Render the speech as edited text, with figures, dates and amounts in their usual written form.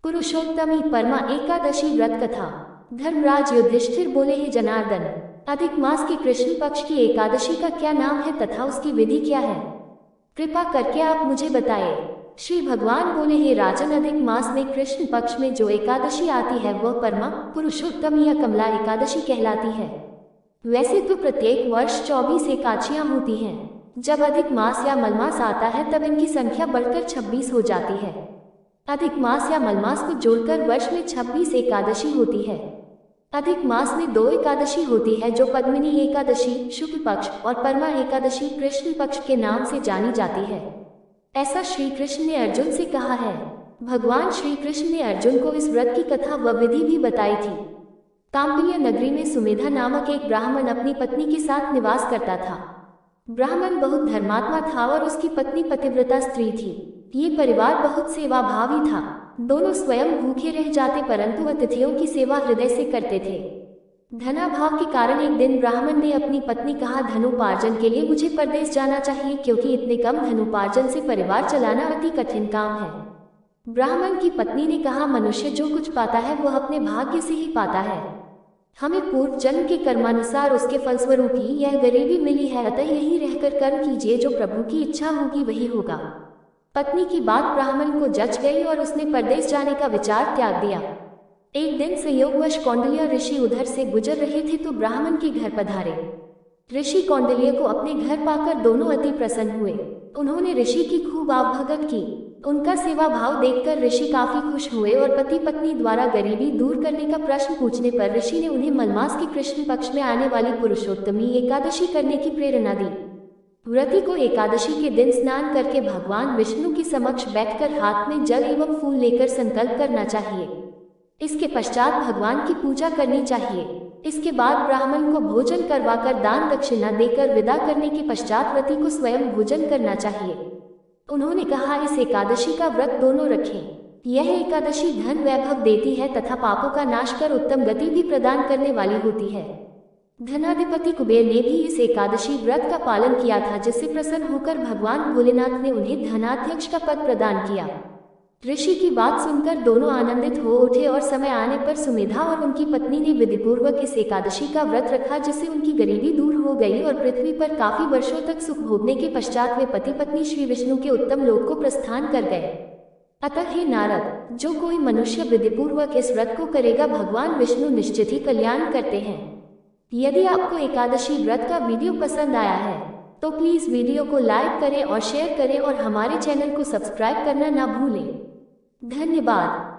पुरुषोत्तमी परमा एकादशी व्रत कथा। धर्मराज युधिष्ठिर बोले, हे जनार्दन, अधिक मास के कृष्ण पक्ष की एकादशी का क्या नाम है तथा उसकी विधि क्या है? कृपा करके आप मुझे बताइए। श्री भगवान बोले, हे राजन, अधिक मास में कृष्ण पक्ष में जो एकादशी आती है वह परमा पुरुषोत्तमी या कमला एकादशी कहलाती है। वैसे तो प्रत्येक वर्ष 24 एकादशियां होती हैं। जब अधिक मास या मलमास आता है तब इनकी संख्या बढ़कर 26 हो जाती है। अधिक मास या मलमास को जोड़कर वर्ष में 26 एकादशी होती है। अधिक मास में 2 एकादशी होती है जो पद्मिनी एकादशी शुक्ल पक्ष और परमा एकादशी कृष्ण पक्ष के नाम से जानी जाती है। ऐसा श्री कृष्ण ने अर्जुन से कहा है। भगवान श्री कृष्ण ने अर्जुन को इस व्रत की कथा व विधि भी बताई थी। काम्बिल्य नगरी में सुमेधा नामक एक ब्राह्मण अपनी पत्नी के साथ निवास करता था। ब्राह्मण बहुत धर्मात्मा था और उसकी पत्नी पतिव्रता स्त्री थी। ये परिवार बहुत सेवाभावी था। दोनों स्वयं भूखे रह जाते परंतु अतिथियों की सेवा हृदय से करते थे। धनाभाव के कारण एक दिन ब्राह्मण ने अपनी पत्नी कहा, धनोपार्जन के लिए मुझे परदेश जाना चाहिए क्योंकि इतने कम धनोपार्जन से परिवार चलाना अति कठिन काम है। ब्राह्मण की पत्नी ने कहा, मनुष्य जो कुछ पाता है वह अपने भाग्य से ही पाता है। हमें पूर्व जन्म के कर्मानुसार उसके फलस्वरूप ही यह गरीबी मिली है, अतः यही रहकर कर्म कीजिए, जो प्रभु की इच्छा होगी वही होगा। पत्नी की बात ब्राह्मण को जच गई और उसने परदेश जाने का विचार त्याग दिया। एक दिन संयोगवश कौंडिल्य ऋषि उधर से गुजर रहे थे तो ब्राह्मण के घर पधारे। ऋषि कौंडिल्य को अपने घर पाकर दोनों अति प्रसन्न हुए। उन्होंने ऋषि की खूब आवभगत की। उनका सेवा भाव देखकर ऋषि काफी खुश हुए और पति पत्नी द्वारा गरीबी दूर करने का प्रश्न पूछने पर ऋषि ने उन्हें मलमास के कृष्ण पक्ष में आने वाली पुरुषोत्तमी एकादशी करने की प्रेरणा दी। व्रती को एकादशी के दिन स्नान करके भगवान विष्णु के समक्ष बैठकर हाथ में जल एवं फूल लेकर संकल्प करना चाहिए। इसके पश्चात भगवान की पूजा करनी चाहिए। इसके बाद ब्राह्मण को भोजन करवाकर दान दक्षिणा देकर विदा करने के पश्चात व्रती को स्वयं भोजन करना चाहिए। उन्होंने कहा, इस एकादशी का व्रत दोनों रखें। यह एकादशी धन वैभव देती है तथा पापों का नाश कर उत्तम गति भी प्रदान करने वाली होती है। धनाधिपति कुबेर ने भी इस एकादशी व्रत का पालन किया था, जिससे प्रसन्न होकर भगवान भोलेनाथ ने उन्हें धनाध्यक्ष का पद प्रदान किया। ऋषि की बात सुनकर दोनों आनंदित हो उठे और समय आने पर सुमेधा और उनकी पत्नी ने विधिपूर्वक इस एकादशी का व्रत रखा, जिससे उनकी गरीबी दूर हो गई और पृथ्वी पर काफी वर्षों तक सुख भोगने के पश्चात वे पति पत्नी श्री विष्णु के उत्तम लोक को प्रस्थान कर गए। अतः हे नारद, जो कोई मनुष्य विधिपूर्वक इस व्रत को करेगा भगवान विष्णु निश्चित ही कल्याण करते हैं। यदि आपको एकादशी व्रत का वीडियो पसंद आया है तो प्लीज वीडियो को लाइक करें और शेयर करें और हमारे चैनल को सब्सक्राइब करना ना भूलें। धन्यवाद।